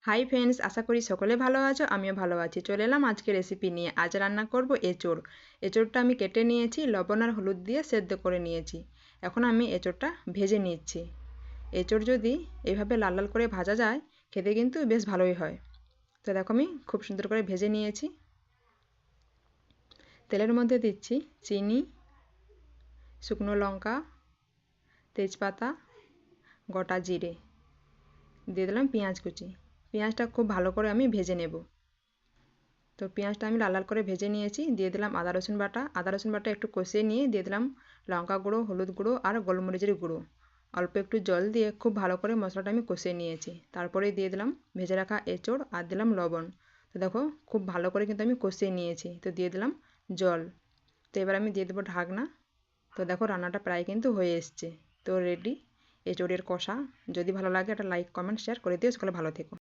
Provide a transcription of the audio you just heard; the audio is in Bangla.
হাই ফ্রেন্ডস, আশা করি সকলে ভালো আছো, আমিও ভালো আছি। চলে এলাম আজকে রেসিপি নিয়ে। আজ রান্না করব এঁচোড়। এঁচোড়টা আমি কেটে নিয়েছি, লবণ আর হলুদ দিয়ে সেদ্ধ করে নিয়েছি। এখন আমি এঁচোড়টা ভেজে নিচ্ছি। এঁচোড় যদি এভাবে লাল লাল করে ভাজা যায়, খেতে কিন্তু বেশ ভালোই হয়। তো দেখো আমি খুব সুন্দর করে ভেজে নিয়েছি। তেলের মধ্যে দিচ্ছি চিনি, শুকনো লঙ্কা, তেজপাতা, গোটা জিরে, দিয়ে দিলাম পেঁয়াজ কুচি। পেঁয়াজটা খুব ভালো করে আমি ভেজে নেব। তো পেঁয়াজটা আমি লাল লাল করে ভেজে নিয়েছি। দিয়ে দিলাম আদা রসুন বাটা। আদা রসুন বাটা একটু কষিয়ে নিয়ে দিয়ে দিলাম লঙ্কা গুঁড়ো, হলুদ গুঁড়ো আর গোলমরিচের গুঁড়ো। অল্প একটু জল দিয়ে খুব ভালো করে মশলাটা আমি কষিয়ে নিয়েছি। তারপরে দিয়ে দিলাম ভেজে রাখা এঁচোড় আর দিলাম লবণ। তো দেখো খুব ভালো করে কিন্তু আমি কষিয়ে নিয়েছি। তো দিয়ে দিলাম জল। তো এবার আমি দিয়ে দেবো ঢাকনা। তো দেখো রান্নাটা প্রায় কিন্তু হয়ে এসছে। তো রেডি এঁচোড়ের কষা। যদি ভালো লাগে একটা লাইক, কমেন্ট, শেয়ার করে দিও। সকলে ভালো থেকো।